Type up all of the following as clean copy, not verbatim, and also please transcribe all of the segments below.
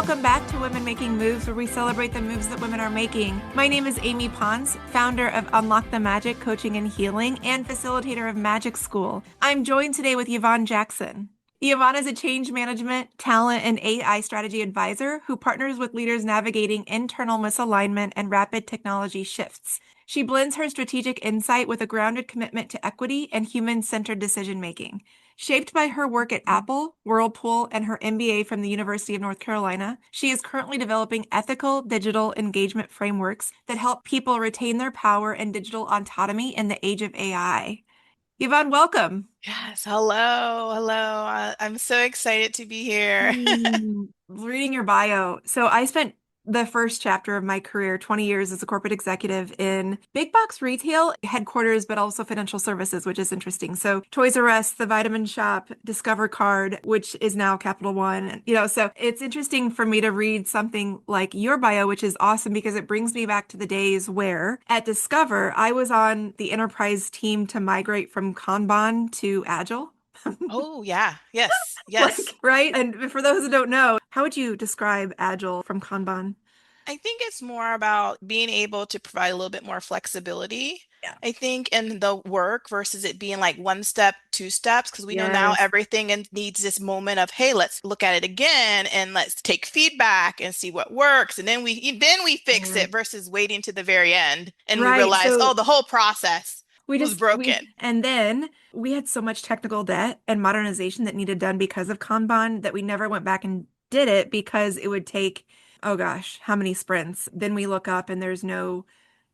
Welcome back to Women Making Moves, where we celebrate the moves that women are making. My name is Amy Pons, founder of Unlock the Magic Coaching and Healing and facilitator of Magic School. I'm joined today with Yvonne Jackson. Yvonne is a change management, talent, and AI strategy advisor who partners with leaders navigating internal misalignment and rapid technology shifts. She blends her strategic insight with a grounded commitment to equity and human-centered decision-making. Shaped by her work at Apple, Whirlpool, and her MBA from the University of North Carolina, she is currently developing ethical digital engagement frameworks that help people retain their power and digital autonomy in the age of AI. Yvonne, welcome. Yes, hello. I'm so excited to be here. Reading your bio. So I spent the first chapter of my career, 20 years as a corporate executive in big box retail headquarters, but also financial services, which is interesting. So Toys R Us, the Vitamin Shop, Discover Card, which is now Capital One, so it's interesting for me to read something like your bio, which is awesome because it brings me back to the days where at Discover, I was on the enterprise team to migrate from Kanban to Agile. Oh, yeah. Yes, Like, yes. right? And for those who don't know, how would you describe Agile from Kanban? I think it's more about being able to provide a little bit more flexibility. Yeah. I think in the work versus it being like one step, two steps, because we know now Yes. everything needs this moment of, hey, let's look at it again and let's take feedback and see what works. And then we fix Yeah. it versus waiting to the very end and we Right. realize, oh, So the whole process we was just we broken. and then we had so much technical debt and modernization that needed done because of Kanban that we never went back and did it because it would take, oh gosh, how many sprints? Then we look up and there's no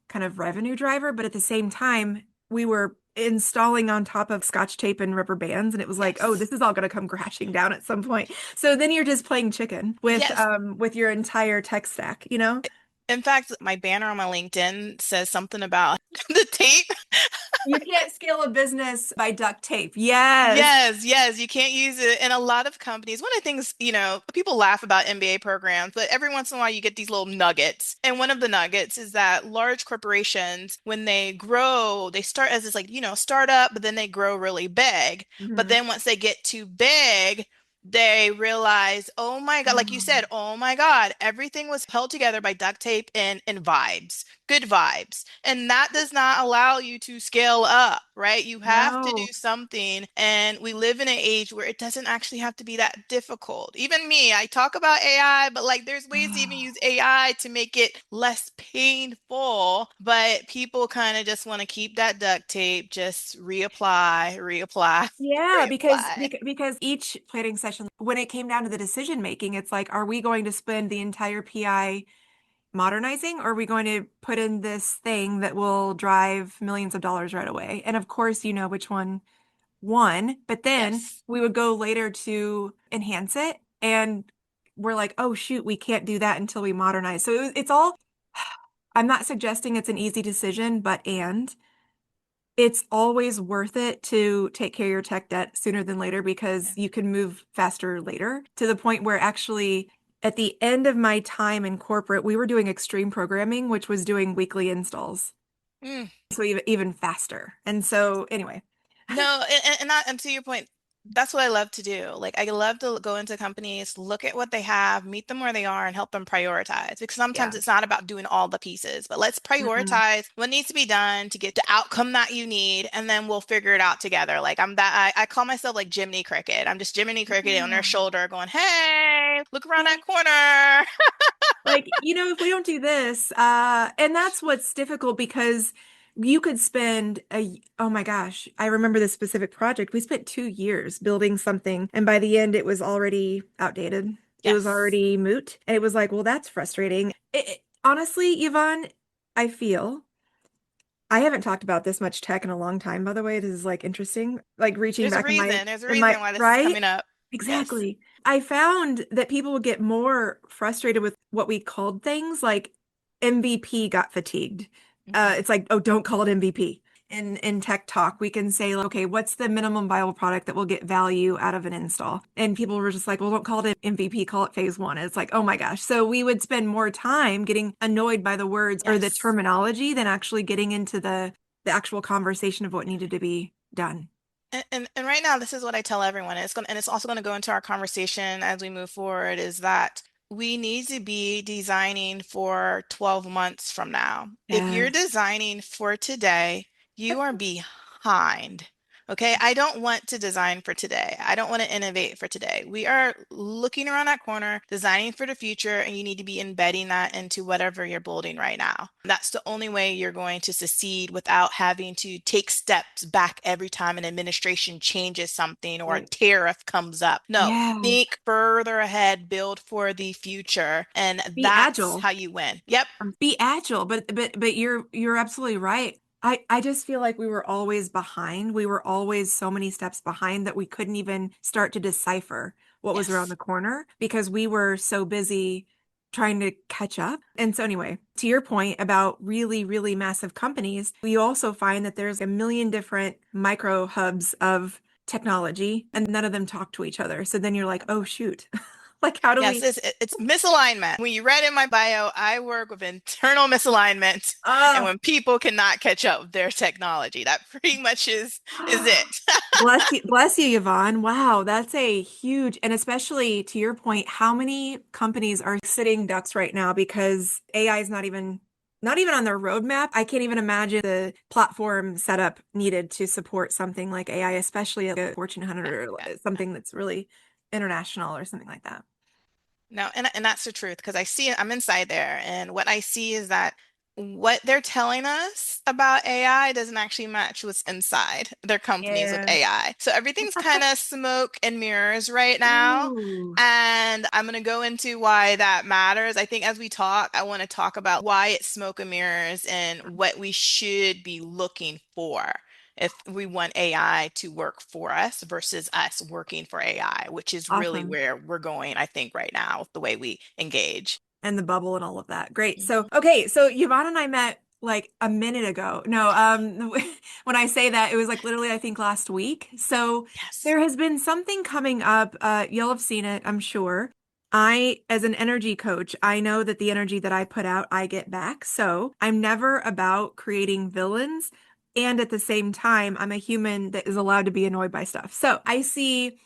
kind of revenue driver, but at the same time, we were installing on top of scotch tape and rubber bands, and it was like, oh, Yes. this is all going to come crashing down at some point. So then you're just playing chicken Yes. with your entire tech stack, you know? In fact, my banner on my LinkedIn says something about the tape. You can't scale a business by duct tape. Yes. Yes, yes, you can't use it. In a lot of companies, one of the things, people laugh about MBA programs, but every once in a while you get these little nuggets. And one of the nuggets is that large corporations, when they grow, they start as this like, startup, but then they grow really big. But Mhm. then once they get too big, they realize, oh my God, like you Oh, said, oh my God, everything was held together by duct tape and vibes, good vibes. And that does not allow you to scale up, right? You have to do no. something. And we live in an age where it doesn't actually have to be that difficult. Even me, I talk about AI, but like there's ways to even use AI to make it less painful. But people kind of just want to keep that duct tape, just reapply, reapply, Yeah, because reapply. because each planning session, when it came down to the decision making, it's like, are we going to spend the entire PI modernizing, or are we going to put in this thing that will drive millions of dollars right away? And of course, you know which one won, but then Yes. we would go later to enhance it, and we're like, oh shoot, we can't do that until we modernize. So it's all, I'm not suggesting it's an easy decision, but it's always worth it to take care of your tech debt sooner than later because you can move faster later to the point where actually at the end of my time in corporate, we were doing extreme programming, which was doing weekly installs. Mm. So even faster. And so anyway, No, and to your point, that's what I love to do. Like I love to go into companies, look at what they have, meet them where they are, and help them prioritize. Because sometimes yeah. it's not about doing all the pieces, but let's Mm-mm. prioritize what needs to be done to get the outcome that you need, and then we'll figure it out together. Like I call myself like Jiminy Cricket. I'm just Jiminy Cricket on their Yeah. shoulder, going, "Hey, look around Yeah. that corner." Like, if we don't do this, and that's what's difficult because you could spend oh my gosh, I remember this specific project. We spent 2 years building something, and by the end, it was already outdated. It was Yes. already moot. And it was like, well, that's frustrating. Honestly, Yvonne, I feel I haven't talked about this much tech in a long time, by the way. This is like interesting, like reaching There's a back in my reason. There's a in reason my why this is right? coming up. Yes. Exactly. I found that people would get more frustrated with what we called things like MVP got fatigued. Mhm. It's like, oh, don't call it MVP. In tech talk, we can say, like, okay, what's the minimum viable product that will get value out of an install? And people were just like, well, don't call it MVP, call it phase one. And it's like, oh my gosh. So we would spend more time getting annoyed by the words or the Yes. terminology than actually getting into the actual conversation of what needed to be done. And right now, this is what I tell everyone. It's also going to go into our conversation as we move forward, is that we need to be designing for 12 months from now. If you're Yes. designing for today, you are behind. Okay, I don't want to design for today. I don't want to innovate for today. We are looking around that corner, designing for the future, and you need to be embedding that into whatever you're building right now. That's the only way you're going to succeed without having to take steps back every time an administration changes something or a Right. tariff comes up. No, Yeah. think further ahead, build for the future, and Be that's agile. how you win. Yep. Be agile, but you're absolutely right. I just feel like we were always behind. We were always so many steps behind that we couldn't even start to decipher what was around Yes. the corner because we were so busy trying to catch up. And so anyway, to your point about really, really massive companies, we also find that there's a million different micro hubs of technology and none of them talk to each other. So then you're like, oh shoot. Like how do Yes, we it's misalignment. When you read in my bio, I work with internal misalignment and uh when people cannot catch up with their technology. That pretty much is it. Bless you, Yvonne. Wow, that's a huge, and especially to your point, how many companies are sitting ducks right now because AI is not even on their roadmap. I can't even imagine the platform setup needed to support something like AI, especially a Fortune 100 or Yeah. something that's really international or something like that. No, and that's the truth because I see it, I'm inside there, and what I see is that what they're telling us about AI doesn't actually match what's inside their companies with Yeah. AI. So everything's kind of smoke and mirrors right now. Ooh, And I'm going to go into why that matters. I think as we talk, I want to talk about why it's smoke and mirrors and what we should be looking for if we want AI to work for us versus us working for AI, which is really awesome. where we're going, I think, right now with the way we engage. And the bubble and all of that. Great. So, Mhm. okay, so Yvonne and I met like a minute ago. No, when I say that, it was like literally, I think last week. So Yes. there has been something coming up. You'll have seen it, I'm sure. I, as an energy coach, I know that the energy that I put out, I get back. So I'm never about creating villains. And at the same time, I'm a human that is allowed to be annoyed by stuff. So I see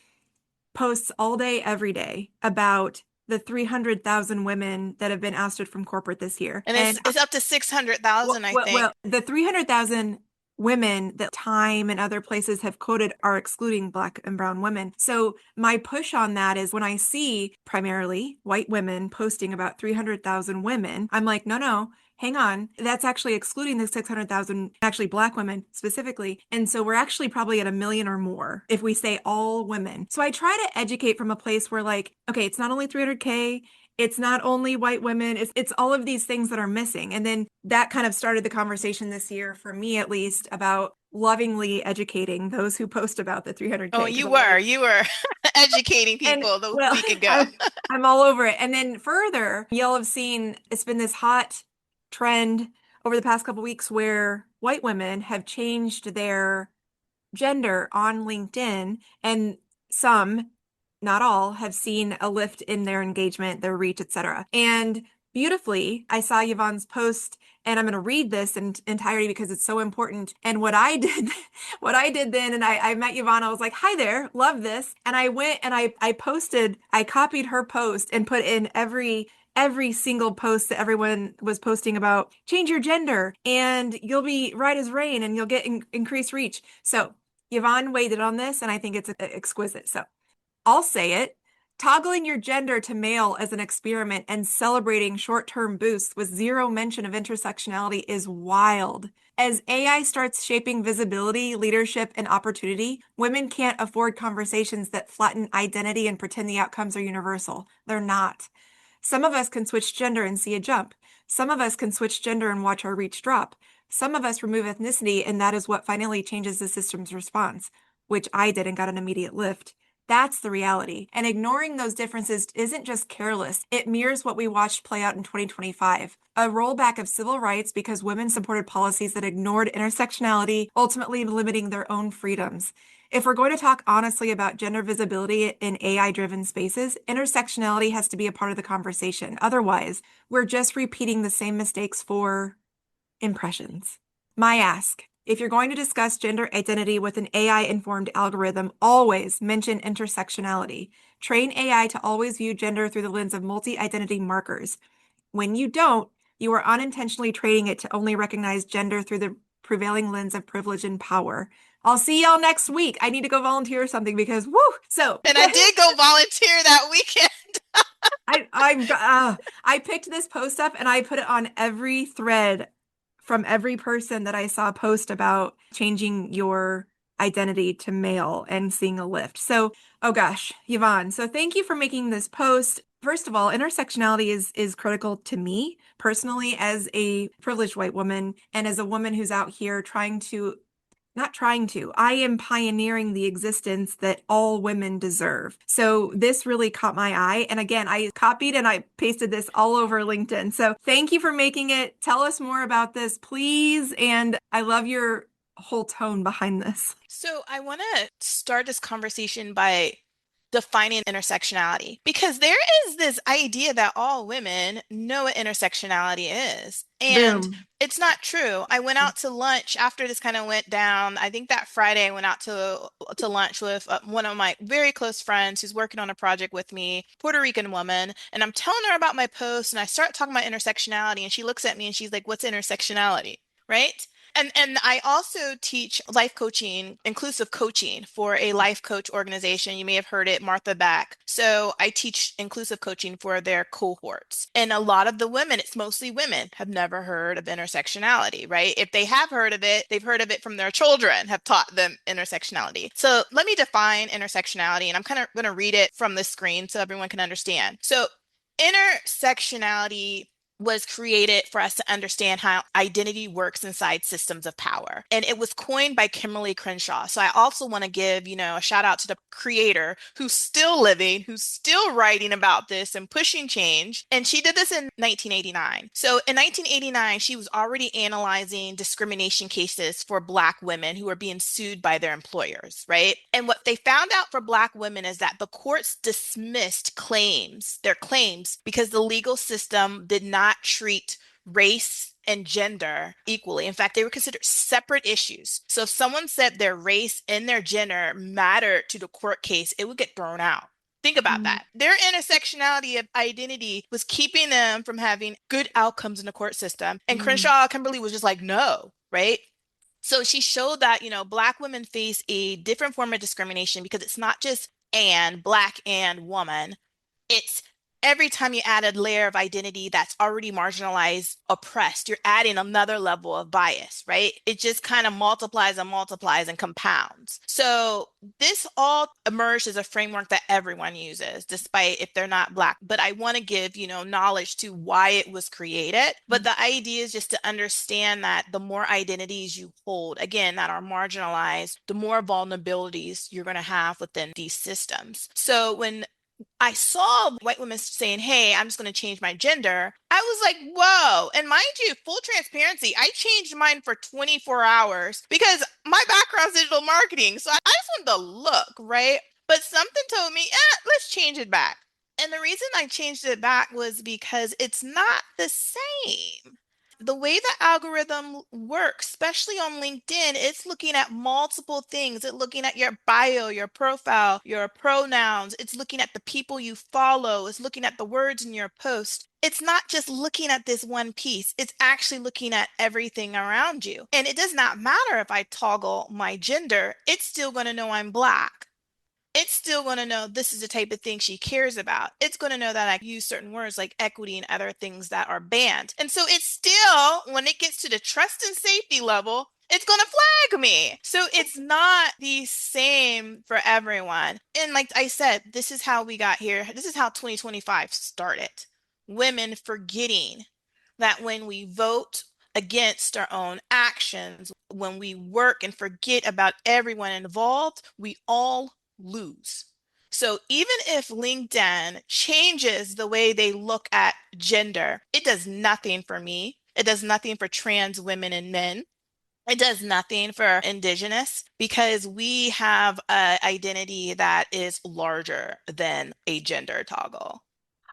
posts all day, every day about the 300,000 women that have been ousted from corporate this year. And And it's up to 600,000, I think. the 300,000 women that Time and other places have quoted are excluding Black and Brown women. So my push on that is when I see primarily white women posting about 300,000 women, I'm like, no, no. Hang on. That's actually excluding the 600,000, actually Black women specifically. And so we're actually probably at a million or more if we say all women. So I try to educate from a place where, like, okay, it's not only 300K, it's not only white women, it's all of these things that are missing. And then that kind of started the conversation this year, for me at least, about lovingly educating those who post about the Oh, 300K. Because you I'm were, like, you were educating and people the well, week ago. I'm all over it. And then further, you'll have seen it's been this hot trend over the past couple weeks where white women have changed their gender on LinkedIn, and some, not all, have seen a lift in their engagement, their reach, etc. And beautifully, I saw Yvonne's post, and I'm going to read this in entirety because it's so important. And what I did, what I did then, and I met Yvonne, I was like, "Hi there, love this," and I went and I posted, I copied her post and put in every single post that everyone was posting about change your gender and you'll be right as rain and you'll get increased reach. So Yvonne waited on this, and I think it's exquisite. So I'll say it. Toggling your gender to male as an experiment and celebrating short-term boosts with zero mention of intersectionality is wild. As AI starts shaping visibility, leadership, and opportunity, women can't afford conversations that flatten identity and pretend the outcomes are universal. They're not. Some of us can switch gender and see a jump. Some of us can switch gender and watch our reach drop. Some of us remove ethnicity, and that is what finally changes the system's response, which I did and got an immediate lift. That's the reality. And ignoring those differences isn't just careless, it mirrors what we watched play out in 2025. A rollback of civil rights because women supported policies that ignored intersectionality, ultimately limiting their own freedoms. If we're going to talk honestly about gender visibility in AI-driven spaces, intersectionality has to be a part of the conversation. Otherwise, we're just repeating the same mistakes for impressions. My ask If you're going to discuss gender identity with an AI-informed algorithm, always mention intersectionality. Train AI to always view gender through the lens of multi-identity markers. When you don't, you are unintentionally training it to only recognize gender through the prevailing lens of privilege and power. I'll see y'all next week. I need to go volunteer or something because woo! So And I did go volunteer that weekend. I picked this post up and I put it on every thread from every person that I saw post about changing your identity to male and seeing a lift. So, oh gosh, Yvonne, so thank you for making this post. First of all, intersectionality is critical to me personally as a privileged white woman and as a woman who's out here trying to not trying to. I am pioneering the existence that all women deserve. So this really caught my eye. And again, I copied and I pasted this all over LinkedIn. So thank you for making it. Tell us more about this, please. And I love your whole tone behind this. So I want to start this conversation by defining intersectionality because there is this idea that all women know what intersectionality is. And Boom. it's not true. I went out to lunch after this kind of went down. I think that Friday I went out to lunch with one of my very close friends who's working on a project with me, Puerto Rican woman, and I'm telling her about my post and I start talking about intersectionality and she looks at me and she's like, "What's intersectionality?" Right? And I also teach life coaching, inclusive coaching for a life coach organization. You may have heard it, Martha Beck. So I teach inclusive coaching for their cohorts. And a lot of the women, it's mostly women, have never heard of intersectionality, right? If they have heard of it, they've heard of it from their children, have taught them intersectionality. So let me define intersectionality, and I'm kind of going to read it from the screen so everyone can understand. So intersectionality was created for us to understand how identity works inside systems of power. And it was coined by Kimberly Crenshaw. So I also want to give, a shout out to the creator who's still living, who's still writing about this and pushing change. And she did this in 1989. So in 1989, she was already analyzing discrimination cases for Black women who were being sued by their employers, right? And what they found out for Black women is that the courts dismissed their claims, because the legal system did not treat race and gender equally. In fact, they were considered separate issues. So if someone said their race and their gender mattered to the court case, it would get thrown out. Think about that. Their intersectionality of identity was keeping them from having good outcomes in the court system. And Kimberly was just like, no, right? So she showed that, Black women face a different form of discrimination because it's not just Black and woman. It's every time you add a layer of identity that's already marginalized, oppressed, you're adding another level of bias, right? It just kind of multiplies and compounds. So this all emerged as a framework that everyone uses, despite if they're not Black. But I want to give, knowledge to why it was created. But the idea is just to understand that the more identities you hold, again, that are marginalized, the more vulnerabilities you're going to have within these systems. So when I saw white women saying, "Hey, I'm just going to change my gender," I was like, whoa. And mind you, full transparency, I changed mine for 24 hours because my background's digital marketing. So I just wanted to look, right? But something told me, let's change it back. And the reason I changed it back was because it's not the same. The way the algorithm works, especially on LinkedIn, it's looking at multiple things. It's looking at your bio, your profile, your pronouns. It's looking at the people you follow. It's looking at the words in your post. It's not just looking at this one piece. It's actually looking at everything around you. And it does not matter if I toggle my gender, it's still going to know I'm Black. It's still going to know this is the type of thing she cares about. It's going to know that I use certain words like equity and other things that are banned. And so it's still, when it gets to the trust and safety level, it's going to flag me. So it's not the same for everyone. And like I said, this is how we got here. This is how 2025 started. Women forgetting that when we vote against our own actions, when we work and forget about everyone involved, we all lose. So even if LinkedIn changes the way they look at gender, it does nothing for me. It does nothing for trans women and men. It does nothing for Indigenous because we have an identity that is larger than a gender toggle.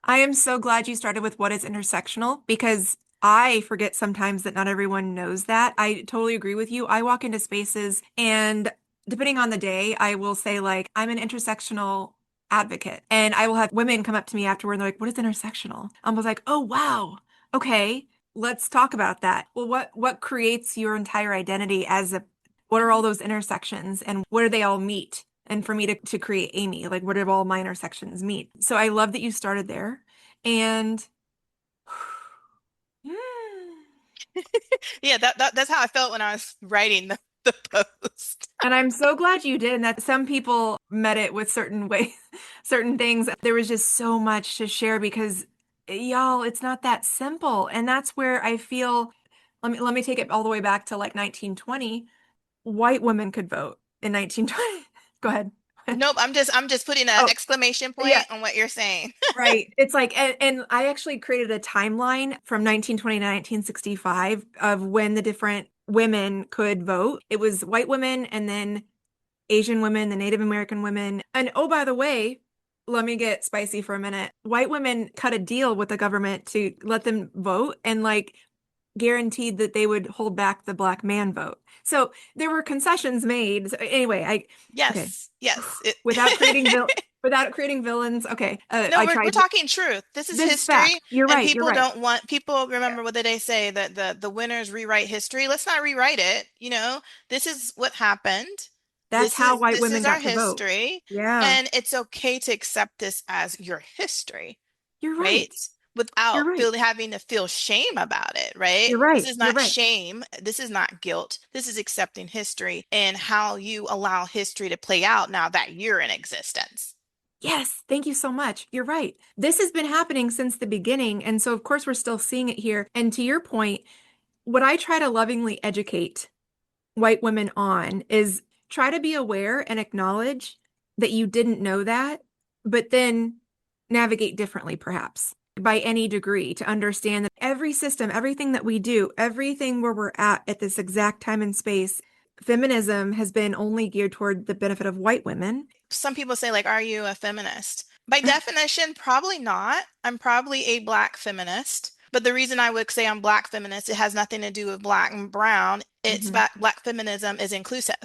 I am so glad you started with what is intersectional because I forget sometimes that not everyone knows that. I totally agree with you. I walk into spaces and depending on the day, I will say like, I'm an intersectional advocate. And I will have women come up to me afterward and they're like, what is intersectional? I was like, oh wow. Okay, let's talk about that. Well, what creates your entire identity as a what are all those intersections and where do they all meet? And for me to create Amy, like where do all my intersections meet? So I love that you started there. And Yeah, that's how I felt when I was writing the post. And I'm so glad you did, and that some people met it with certain ways, certain things. There was just so much to share because y'all, it's not that simple. And that's where I feel, let me take it all the way back to like 1920. White women could vote in 1920. Go ahead. Nope, I'm just putting an Oh, exclamation yeah, point on what you're saying. right. It's like, and I actually created a timeline from 1920 to 1965 of when the different women could vote. It was white women and then Asian women, the Native American women. And oh, by the way, let me get spicy for a minute. White women cut a deal with the government to let them vote and like guaranteed that they would hold back the black man vote. So there were concessions made. So anyway, okay. Yes, yes. Without creating without creating villains. Okay. No, I we're tried. talking truth. This is This is fact. history, You're and right. You're right. people remember what did they say that the winners rewrite history. Let's not rewrite it, you know. This is what happened. That's how white This women is our got to vote. history, Yeah. and it's okay to accept this as your history, You're right? right. You're Without right. having to feel shame about it, right? You're This right. is You're not right. shame. This is not guilt. This is accepting history and how you allow history to play out now that you're in existence. Yes, thank you so much. You're right. This has been happening since the beginning. And so, of course, we're still seeing it here. And to your point, what I try to lovingly educate white women on is try to be aware and acknowledge that you didn't know that, but then navigate differently, perhaps by any degree to understand that every system, everything that we do, everything where we're at this exact time and space, feminism has been only geared toward the benefit of white women. Some people say, like, are you a feminist? By definition, probably not. I'm probably a black feminist. But the reason I would say I'm black feminist, it has nothing to do with black and brown. It's Mhm. black feminism is inclusive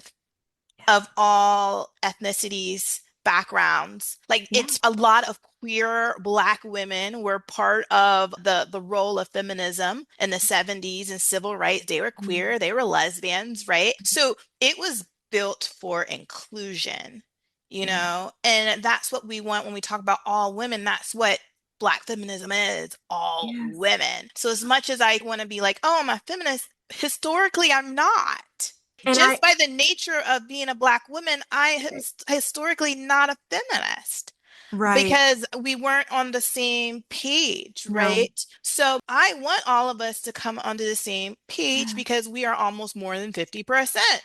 of Yes. all ethnicities, backgrounds. Like Yeah. it's a lot of queer black women were part of the role of feminism in the 70s and civil rights. They were Mhm. queer, they were lesbians, right? So it was built for inclusion, Yeah. and that's what we want when we talk about all women. That's what Black feminism is, all Yes. women. So as much as I want to be like, oh, I'm a feminist, historically, I'm not. And Just by the nature of being a Black woman, I am historically not a feminist right. because we weren't on the same page, No. right? So I want all of us to come onto the same page Yes. because we are almost more than 50%.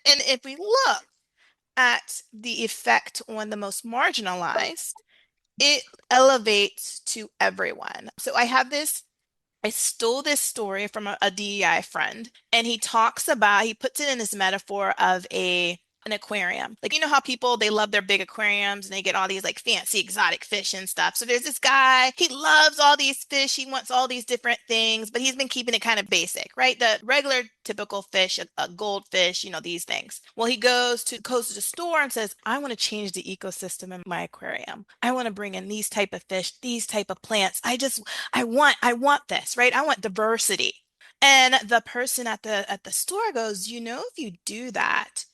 And if we look at the effect on the most marginalized, it elevates to everyone. So I stole this story from a DEI friend, and he puts it in this metaphor of an aquarium. Like, you know how people, they love their big aquariums and they get all these like fancy exotic fish and stuff. So there's this guy, he loves all these fish, he wants all these different things, but he's been keeping it kind of basic, right? The regular typical fish, a goldfish, these things. Well, he goes to the store and says, I want to change the ecosystem in my aquarium. I want to bring in these type of fish, these type of plants. I want this, right? I want diversity. And the person at the store goes, if you do that,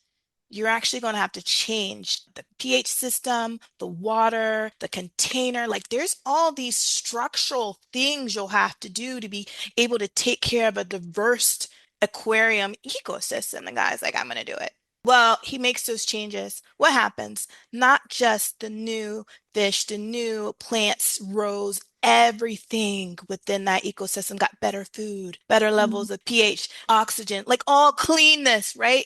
you're actually going to have to change the pH system, the water, the container. Like there's all these structural things you'll have to do to be able to take care of a diverse aquarium ecosystem. The guy's like, I'm going to do it. Well, he makes those changes. What happens? Not just the new fish, the new plants rose, everything within that ecosystem got better food, better Mhm. levels of pH, oxygen, like all cleanness, right?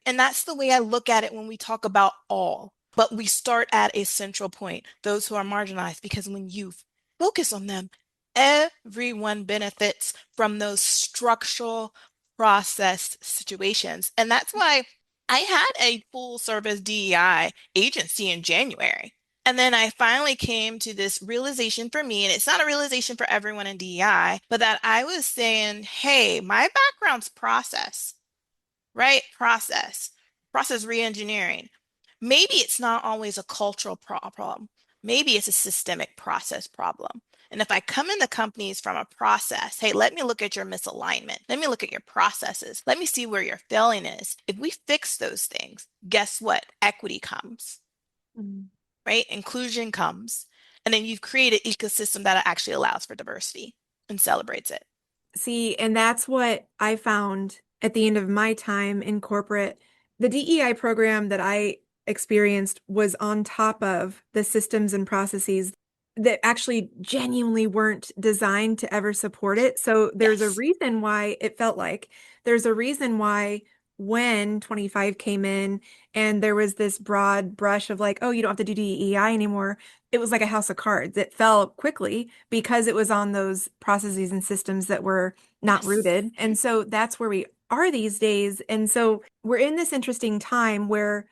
And that's the way I look at it when we talk about all. But we start at a central point, those who are marginalized, because when you focus on them, everyone benefits from those structural process situations. And that's why I had a full service DEI agency in January. And then I finally came to this realization for me, and it's not a realization for everyone in DEI, but that I was saying, hey, my background's process, right? Process reengineering. Maybe it's not always a cultural problem. Maybe it's a systemic process problem. And if I come into companies from a process, hey, let me look at your misalignment. Let me look at your processes. Let me see where your failing is. If we fix those things, guess what? Equity comes, Mm. right? Inclusion comes. And then you've created an ecosystem that actually allows for diversity and celebrates it. See, and that's what I found at the end of my time in corporate. The DEI program that I experienced was on top of the systems and processes that actually genuinely weren't designed to ever support it. So there's a Yes. reason why it felt like there's a reason why when 25 came in and there was this broad brush of like, oh, you don't have to do DEI anymore, it was like a house of cards. It fell quickly because it was on those processes and systems that were not Yes. rooted. And so that's where we are these days. And so we're in this interesting time where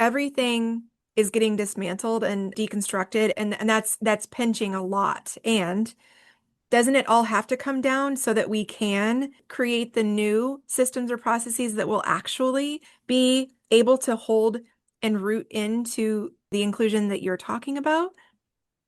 everything is getting dismantled and deconstructed, and that's pinching a lot. And doesn't it all have to come down so that we can create the new systems or processes that will actually be able to hold and root into the inclusion that you're talking about?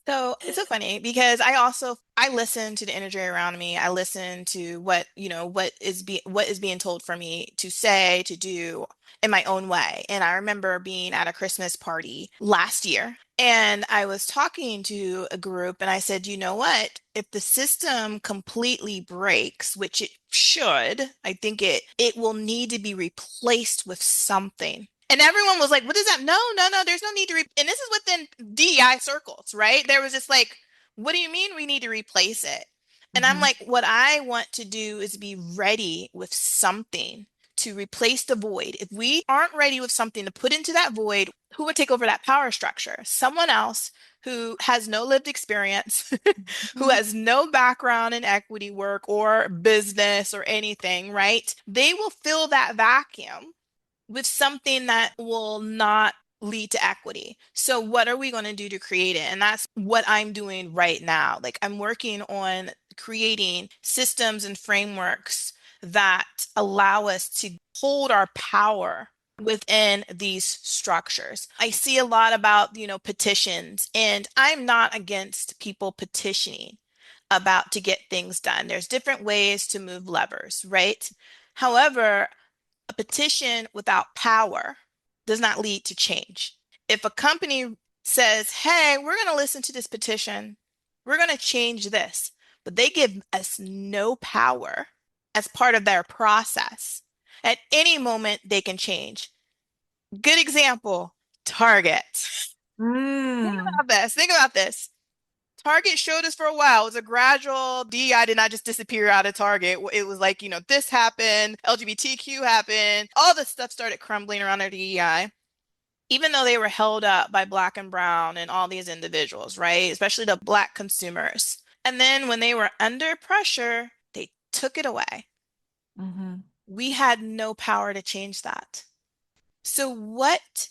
So it's so funny because I listen to the energy around me. I listen to what is being told for me to say, to do in my own way. And I remember being at a Christmas party last year and I was talking to a group and I said, you know what? If the system completely breaks, which it should, I think it will need to be replaced with something. And everyone was like, what is that? No, no, no, there's no need to and this is within DEI circles, right? There was just like, what do you mean we need to replace it? And I'm Mhm. like, what I want to do is be ready with something to replace the void. If we aren't ready with something to put into that void, who would take over that power structure? Someone else who has no lived experience, who Mhm. has no background in equity work or business or anything, right? They will fill that vacuum with something that will not lead to equity. So what are we going to do to create it? And that's what I'm doing right now. Like I'm working on creating systems and frameworks that allow us to hold our power within these structures. I see a lot about, petitions, and I'm not against people petitioning about to get things done. There's different ways to move levers, right? However, a petition without power does not lead to change. If a company says, hey, we're going to listen to this petition, we're going to change this, but they give us no power as part of their process, at any moment they can change. Good example, Target. Think Mm. about this. Think about this. Target showed us for a while. It was a gradual DEI did not just disappear out of Target. It was like, this happened, LGBTQ happened, all this stuff started crumbling around their DEI, even though they were held up by Black and Brown and all these individuals, right? Especially the Black consumers. And then when they were under pressure, they took it away. Mhm. We had no power to change that. So, what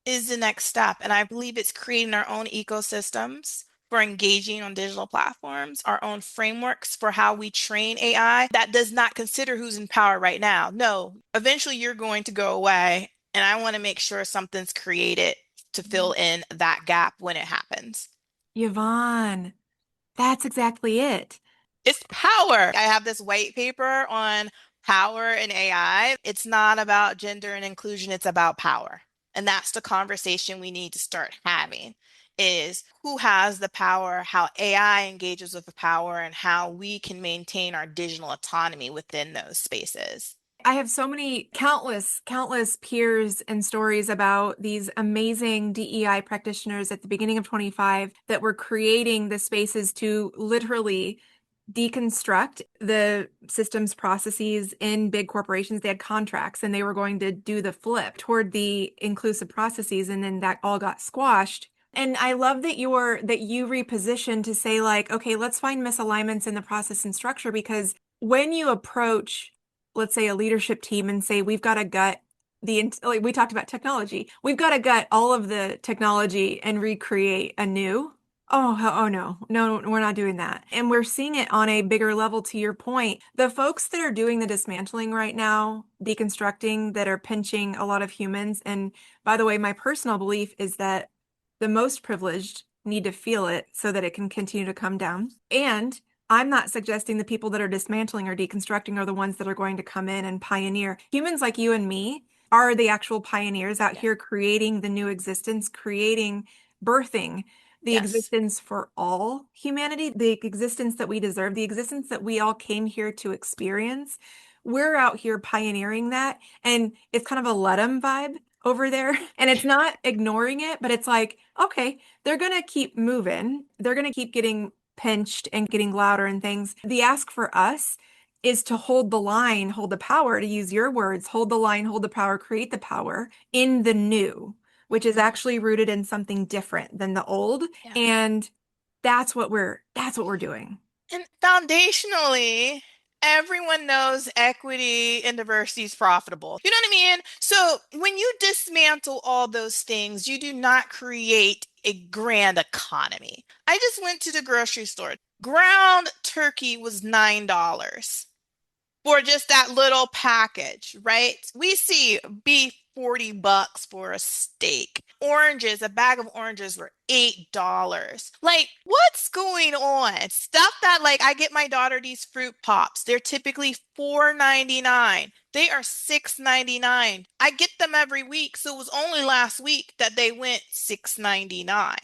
is the next step? And I believe it's creating our own ecosystems for engaging on digital platforms, our own frameworks for how we train AI that does not consider who's in power right now. No, eventually you're going to go away. And I want to make sure something's created to fill in that gap when it happens. Yvonne, that's exactly it. It's power. I have this white paper on power and AI. It's not about gender and inclusion, it's about power. And that's the conversation we need to start having is who has the power, how AI engages with the power, and how we can maintain our digital autonomy within those spaces. I have so many countless peers and stories about these amazing DEI practitioners at the beginning of 25 that were creating the spaces to literally deconstruct the systems processes in big corporations. They had contracts and they were going to do the flip toward the inclusive processes, and then that all got squashed. And I love that you repositioned to say like, okay, let's find misalignments in the process and structure, because when you approach, let's say, a leadership team and say, we've got a gut like we talked about technology. We've got to gut all of the technology and recreate anew. Oh no, no, we're not doing that. And we're seeing it on a bigger level, to your point. The folks that are doing the dismantling right now, deconstructing, that are pinching a lot of humans. And by the way, my personal belief is that the most privileged need to feel it so that it can continue to come down. And I'm not suggesting the people that are dismantling or deconstructing are the ones that are going to come in and pioneer. Humans like you and me are the actual pioneers out here creating the new existence, creating, birthing the Yes. existence for all humanity, the existence that we deserve, the existence that we all came here to experience. We're out here pioneering that. And it's kind of a let 'em vibe over there. And it's not ignoring it, but it's like, okay, they're going to keep moving. They're going to keep getting pinched and getting louder and things. The ask for us is to hold the line, hold the power, to use your words, hold the line, hold the power, create the power in the new, which is actually rooted in something different than the old. Yeah. And that's what we're doing. And foundationally, everyone knows equity and diversity is profitable. You know what I mean? So when you dismantle all those things, you do not create a grand economy. I just went to the grocery store. Ground turkey was $9 for just that little package, right? We see beef $40 for a steak. Oranges, a bag of oranges were $8. Like, what's going on? Stuff that, like, I get my daughter these fruit pops. They're typically $4.99. They are $6.99. I get them every week, so it was only last week that they went $6.99.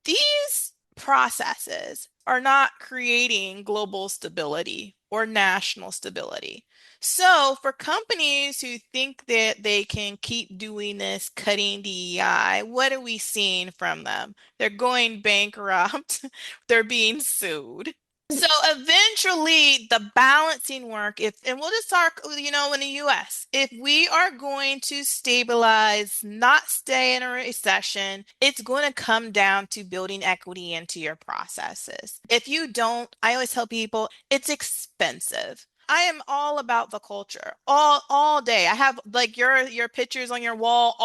These processes are not creating global stability or national stability. So, for companies who think that they can keep doing this, cutting DEI, what are we seeing from them? They're going bankrupt, they're being sued. So eventually the balancing work, if, and we'll just talk, in the US, if we are going to stabilize, not stay in a recession, it's going to come down to building equity into your processes. If you don't, I always tell people it's expensive. I am all about the culture all day. I have like your pictures on your wall.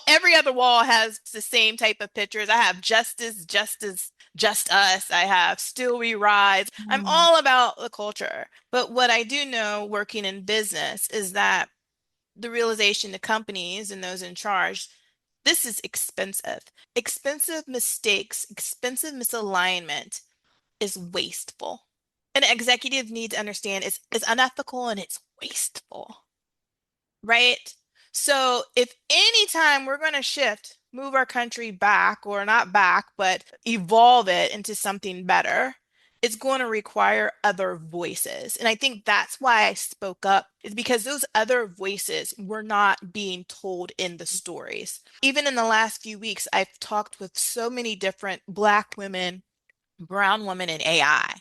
Every other wall has the same type of pictures. I have justice, justice, just us. I have still we rise. I'm Mm. all about the culture. But what I do know working in business is that the realization to companies and those in charge, this is expensive. Expensive mistakes, expensive misalignment is wasteful. An executive needs to understand it's unethical and it's wasteful, right? So if anytime we're going to shift, move our country back, or not back, but evolve it into something better, it's going to require other voices. And I think that's why I spoke up, is because those other voices were not being told in the stories. Even in the last few weeks, I've talked with so many different Black women, brown women in AI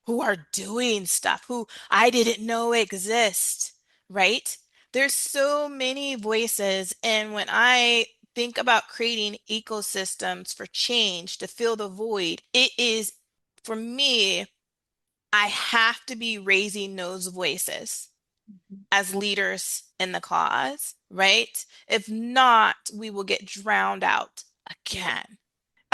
who are doing stuff who I didn't know exist, right? There's so many voices. And when I think about creating ecosystems for change to fill the void, it is, for me, I have to be raising those voices as leaders in the cause, right? If not, we will get drowned out again.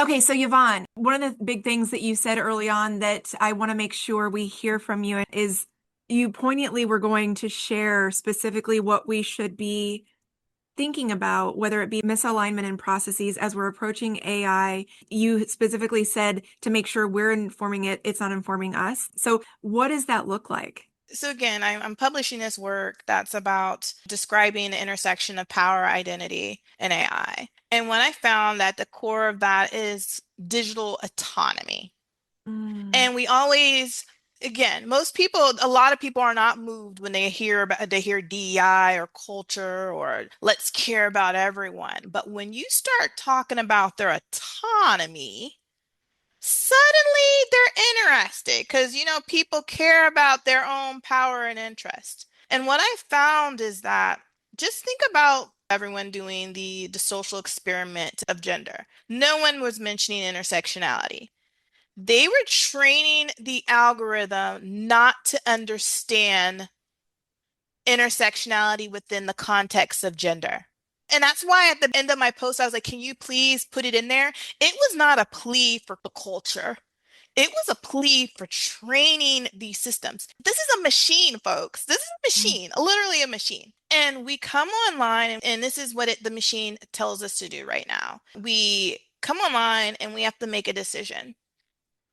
Okay, so Yvonne, one of the big things that you said early on that I want to make sure we hear from you is you poignantly were going to share specifically what we should be thinking about, whether it be misalignment in processes as we're approaching AI. You specifically said to make sure we're informing it, it's not informing us. So, what does that look like? So again, I'm publishing this work that's about describing the intersection of power, identity, and AI. And what I found that the core of that is digital autonomy. Mm. And we always, again, a lot of people are not moved when they hear DEI or culture or let's care about everyone. But when you start talking about their autonomy, suddenly they're interested because, people care about their own power and interest. And what I found is that just think about everyone doing the social experiment of gender. No one was mentioning intersectionality. They were training the algorithm not to understand intersectionality within the context of gender. And that's why at the end of my post, I was like, can you please put it in there? It was not a plea for the culture. It was a plea for training these systems. This is a machine, folks. This is a machine, literally a machine. And we come online, and this is what the machine tells us to do right now. We come online and we have to make a decision.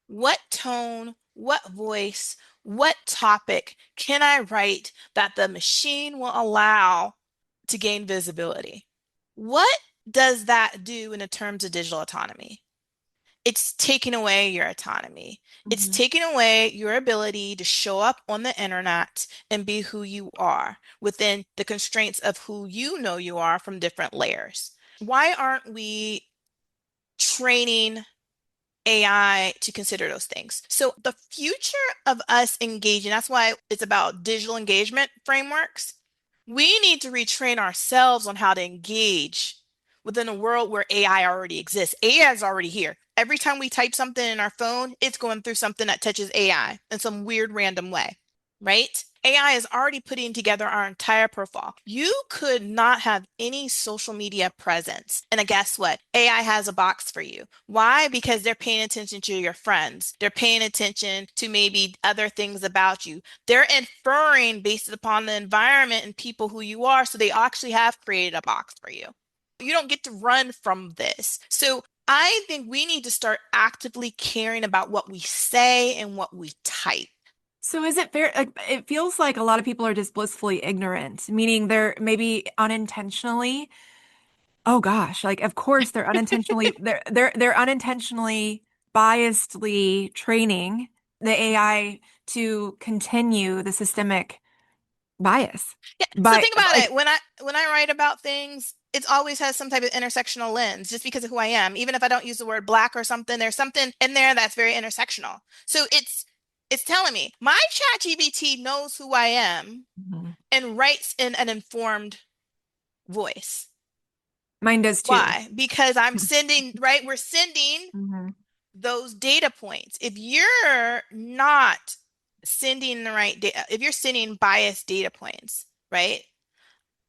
What tone, what voice, what topic can I write that the machine will allow to gain visibility? What does that do in the terms of digital autonomy? It's taking away your autonomy. It's Mhm. taking away your ability to show up on the internet and be who you are within the constraints of who you know you are from different layers. Why aren't we training AI to consider those things? So the future of us engaging, that's why it's about digital engagement frameworks. We need to retrain ourselves on how to engage within a world where AI already exists. AI is already here. Every time we type something in our phone, it's going through something that touches AI in some weird random way, right? AI is already putting together our entire profile. You could not have any social media presence. And guess what? AI has a box for you. Why? Because they're paying attention to your friends. They're paying attention to maybe other things about you. They're inferring based upon the environment and people who you are. So they actually have created a box for you. You don't get to run from this. So I think we need to start actively caring about what we say and what we type. So is it fair? Like, it feels like a lot of people are just blissfully ignorant, meaning they're maybe unintentionally. Oh gosh, like of course they're unintentionally they're unintentionally biasedly training the AI to continue the systemic bias. Yeah, so But think about like, it. When I write about things, it's always has some type of intersectional lens just because of who I am. Even if I don't use the word black or something, there's something in there that's very intersectional. So it's telling me my chat GPT knows who I am Mhm. and writes in an informed voice. Mine does too. Why? Because I'm sending, right? We're sending Mhm. those data points. If you're not sending the right data, if you're sending biased data points, right?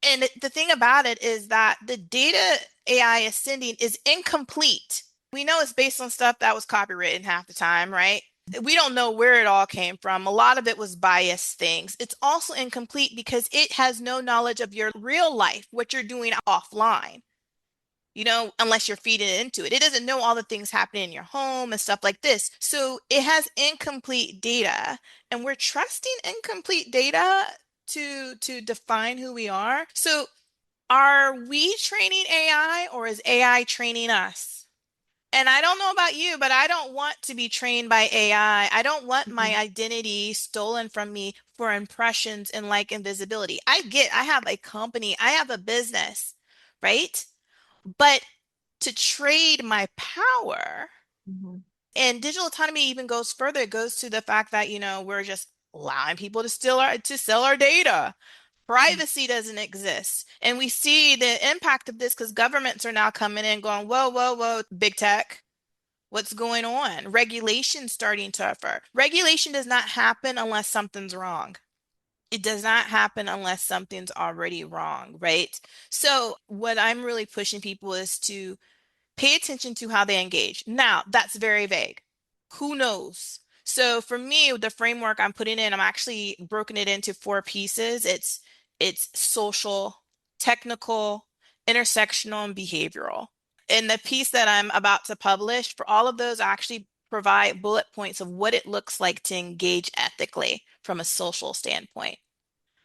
And the thing about it is that the data AI is sending is incomplete. We know it's based on stuff that was copywritten half the time, right? We don't know where it all came from. A lot of it was biased things. It's also incomplete because it has no knowledge of your real life, what you're doing offline, unless you're feeding it into it. It doesn't know all the things happening in your home and stuff like this. So it has incomplete data, and we're trusting incomplete data to define who we are. So are we training AI or is AI training us? And I don't know about you, but I don't want to be trained by AI. I don't want my Mhm. identity stolen from me for impressions and like invisibility. I have a company, I have a business, right? But to trade my power, Mhm. and digital autonomy even goes further. It goes to the fact that, we're just allowing people to sell our data. Privacy doesn't exist. And we see the impact of this because governments are now coming in going, whoa, whoa, whoa, big tech. What's going on? Regulation starting to occur. Regulation does not happen unless something's wrong. It does not happen unless something's already wrong, right? So, what I'm really pushing people is to pay attention to how they engage. Now, that's very vague. Who knows? So for me, the framework I'm putting in, I'm actually broken it into four pieces. It's social, technical, intersectional, and behavioral. And the piece that I'm about to publish for all of those, I actually provide bullet points of what it looks like to engage ethically from a social standpoint,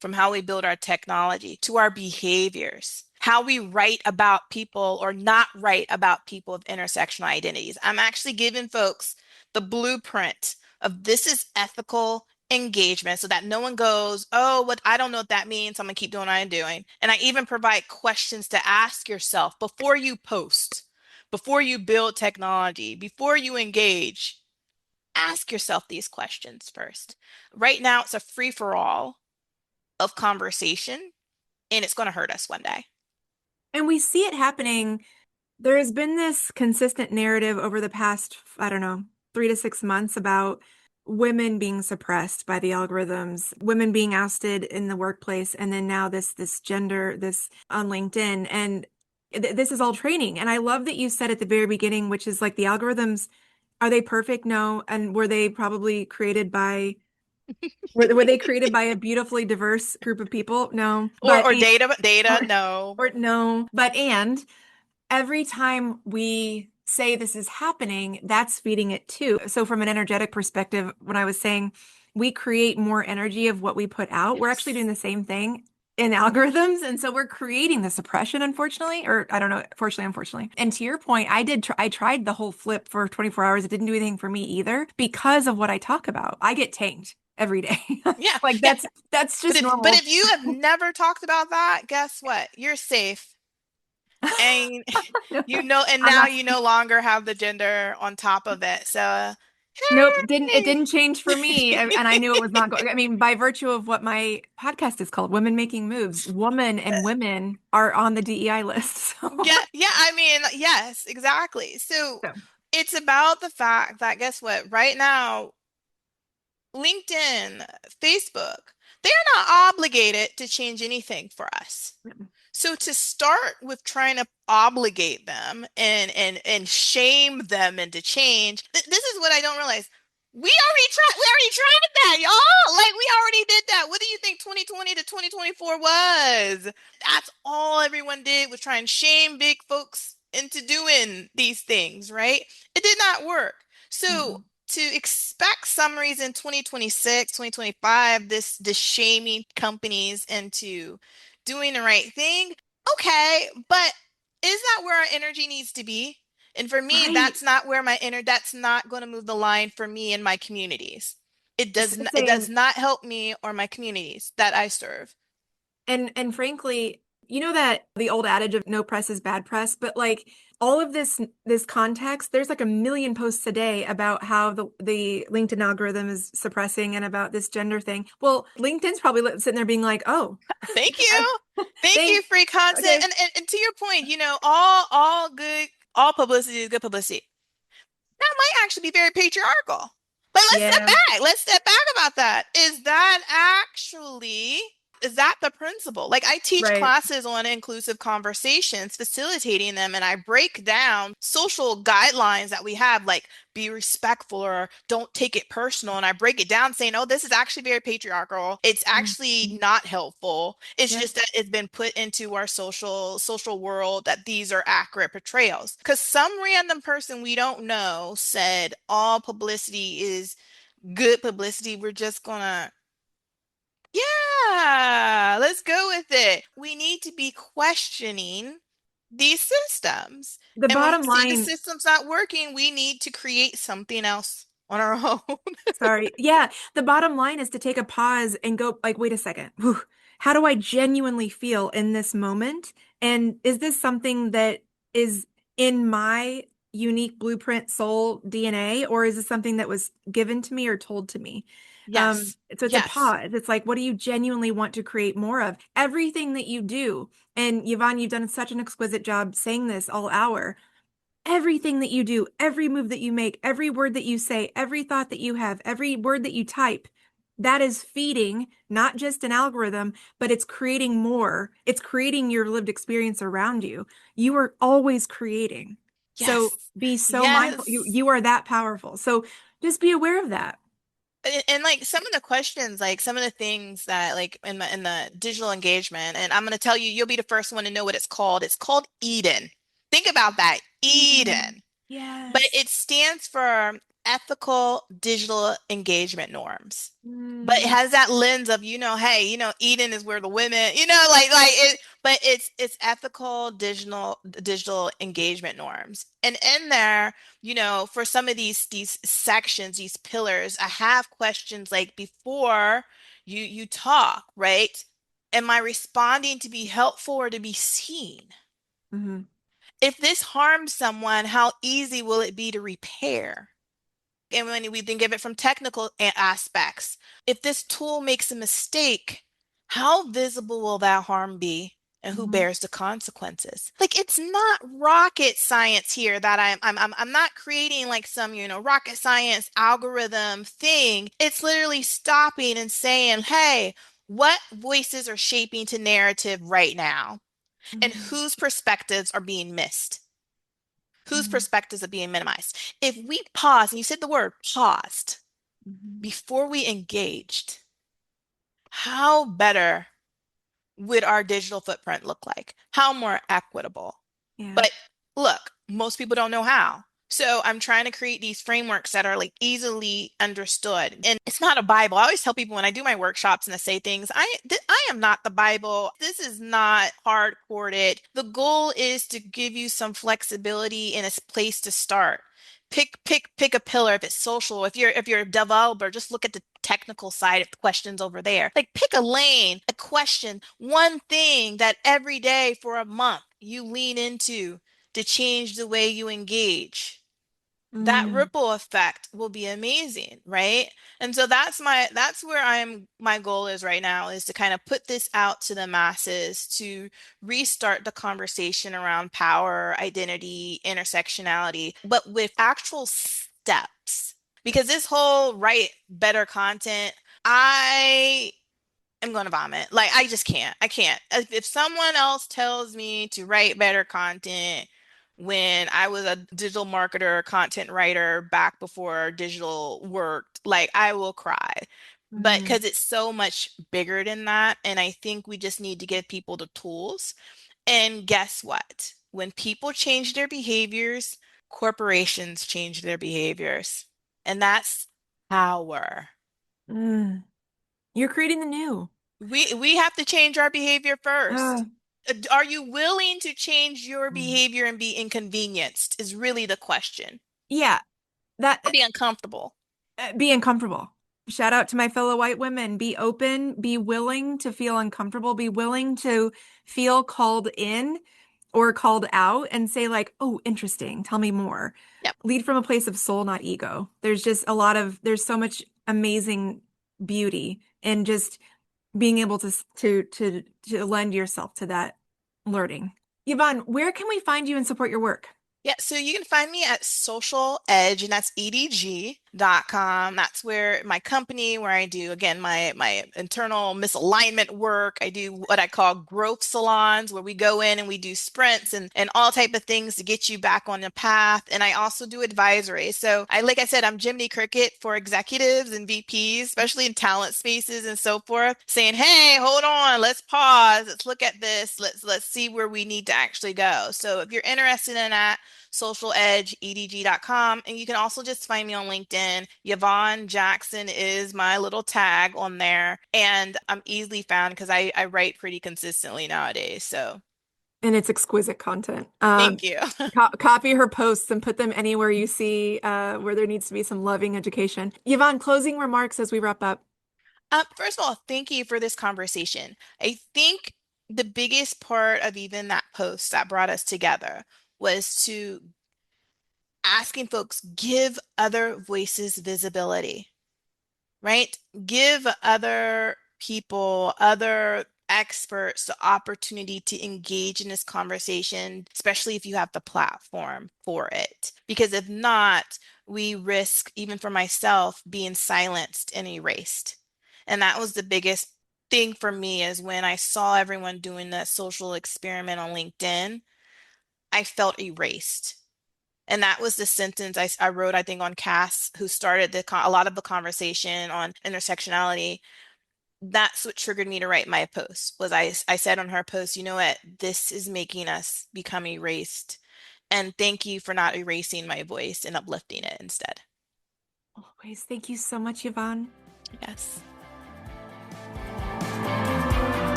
from how we build our technology to our behaviors, how we write about people or not write about people of intersectional identities. I'm actually giving folks the blueprint of this is ethical engagement so that no one goes, oh, what I don't know what that means. So I'm gonna keep doing what I'm doing. And I even provide questions to ask yourself before you post, before you build technology, before you engage. Ask yourself these questions first. Right now, it's a free for all of conversation, and it's going to hurt us one day. And we see it happening. There has been this consistent narrative over the past, I don't know, 3 to 6 months about women being suppressed by the algorithms, women being ousted in the workplace, and then now this gender, this on LinkedIn. And this is all training. And I love that you said at the very beginning, which is like the algorithms, are they perfect? No. And were they probably created by were they created by a beautifully diverse group of people? No. But Or data, or no. or no. But and every time we say this is happening, that's feeding it too. So from an energetic perspective, when I was saying we create more energy of what we put out, we're actually doing Yes. the same thing in algorithms. And so we're creating the suppression, unfortunately, or I don't know, fortunately, unfortunately. And to your point, I tried the whole flip for 24 hours. It didn't do anything for me either because of what I talk about. I get tanked every day. Yeah, Like yeah. that's But just normal. if you have never talked about that, guess what? You're safe. And and I'm now not. you no longer have the gender on top of it. So, Nope, it hey. didn't change for me. And I knew it was not going. I mean, by virtue of what my podcast is called, Women Making Moves, woman and women are on the DEI list. So, Yeah, yeah, I mean, yes, exactly. So so, it's about the fact that guess what? Right now, LinkedIn, Facebook, they're not obligated to change anything for us. So to start with trying to obligate them and shame them into change, this is what I don't realize. We already tried that, y'all. Like we already did that. What do you think 2020 to 2024 was? That's all everyone did was try and shame big folks into doing these things, right? It did not work. So mhm. to expect summaries in 2026, 2025, this shaming companies into doing the right thing. Okay, but is that where our energy needs to be? And for me, Right. that's not going to move the line for me and my communities. It does Same. not help me or my communities that I serve. And frankly, you know that the old adage of no press is bad press, but like all of this context, there's like a million posts a day about how the LinkedIn algorithm is suppressing and about this gender thing. Well, LinkedIn's probably sitting there being like, "Oh, Thank you. Thank you, thanks. free content. Okay. And to your point, all publicity is good publicity. That might actually be very patriarchal. But let's step Yeah, back. Let's step back about that. Is that the principle? Like I teach right. classes on inclusive conversations, facilitating them, and I break down social guidelines that we have, like be respectful or don't take it personal. And I break it down saying, oh, this is actually very patriarchal. It's Mhm. actually not helpful. It's Yep. just that it's been put into our social world that these are accurate portrayals. Because some random person we don't know said all publicity is good publicity. We're just gonna yeah, let's go with it. We need to be questioning these systems. The And when we bottom see the line, system's not working, we need to create something else on our own. sorry. Yeah, the bottom line is to take a pause and go like, wait a second. Whew. How do I genuinely feel in this moment? And is this something that is in my unique blueprint soul DNA, or is this something that was given to me or told to me? Yes. So it's a Yes. pause. It's like, what do you genuinely want to create more of? Everything that you do. And Yvonne, you've done such an exquisite job saying this all hour. Everything that you do, every move that you make, every word that you say, every thought that you have, every word that you type, that is feeding not just an algorithm, but it's creating more. It's creating your lived experience around you. You are always creating. So Yes. be so mindful. Yes. You are that powerful. So just be aware of that. And like some of the questions, like some of the things that like in the digital engagement, and I'm going to tell you, you'll be the first one to know what it's called. It's called Eden. Think about that, Eden. Eden. But Yes. it stands for ethical digital engagement norms. But it Mm, has that lens of, hey, Eden is where the women, like it, but it's ethical digital engagement norms. And in there, for some of these sections, these pillars, I have questions like before you talk, right? Am I responding to be helpful or to be seen? mhm. If this harms someone, how easy will it be to repair? And when we think of it from technical aspects, if this tool makes a mistake, how visible will that harm be? and who Mhm. bears the consequences. Like it's not rocket science here that I'm not creating like some, rocket science algorithm thing. It's literally stopping and saying, "Hey, what voices are shaping to narrative right now and Mhm. whose perspectives are being missed? Whose Mhm. perspectives are being minimized?" If we pause, and you said the word paused, Mhm. before we engaged, how better would our digital footprint look like? How more equitable? Yeah. But look, most people don't know how. So I'm trying to create these frameworks that are like easily understood. And it's not a Bible. I always tell people when I do my workshops and I say things, I am not the Bible. This is not hard coded. The goal is to give you some flexibility and a place to start. Pick a pillar. If it's social, if you're a developer, just look at the technical side of the questions over there. Like pick a lane, a question, one thing that every day for a month you lean into to change the way you engage. That Mm. ripple effect will be amazing, right? And so that's where my goal is right now, is to kind of put this out to the masses to restart the conversation around power, identity, intersectionality, but with actual steps. Because this whole write better content, I am going to vomit. Like, I just can't. I can't. If someone else tells me to write better content when I was a digital marketer, content writer back before digital worked, like, I will cry. But Mm. because it's so much bigger than that. And I think we just need to give people the tools. And guess what? When people change their behaviors, corporations change their behaviors. And that's power. Mm. You're creating the new. We have to change our behavior Uh, first. Are you willing to change your Mm. behavior and be inconvenienced is really the question. Yeah, that Or be uncomfortable. be uncomfortable. Shout out to my fellow white women. Be open, be willing to feel uncomfortable, be willing to feel called in or called out and say, like, oh, interesting. Tell me more. Yep. Lead from a place of soul, not ego. There's so much amazing beauty in just being able to lend yourself to that learning. Yvonne, where can we find you and support your work? Yeah, so you can find me at Social Edge, and that's edg.com. That's where my company, where I do again my internal misalignment work. I do what I call growth salons, where we go in and we do sprints and all type of things to get you back on the path. And I also do advisory. So like I said, I'm Jiminy Cricket for executives and VPs, especially in talent spaces and so forth, saying, "Hey, hold on, let's pause, let's look at this, let's see where we need to actually go." So if you're interested in that, socialedge.edg.com. And you can also just find me on LinkedIn. Yvonne Jackson is my little tag on there. And I'm easily found because I write pretty consistently nowadays. So And it's exquisite content. thank you. Copy her posts and put them anywhere you see where there needs to be some loving education. Yvonne, closing remarks as we wrap up. First of all, thank you for this conversation. I think the biggest part of even that post that brought us together was to asking folks, give other voices visibility, right? Give other people, other experts the opportunity to engage in this conversation, especially if you have the platform for it. Because if not, we risk, even for myself, being silenced and erased. And that was the biggest thing for me, is when I saw everyone doing that social experiment on LinkedIn, I felt erased. And that was the sentence I wrote, I think, on Cass, who started a lot of the conversation on intersectionality. That's what triggered me to write my post. Was I said on her post, "You know what? This is making us become erased. And thank you for not erasing my voice and uplifting it instead." Always. Thank you so much, Yvonne. Yes.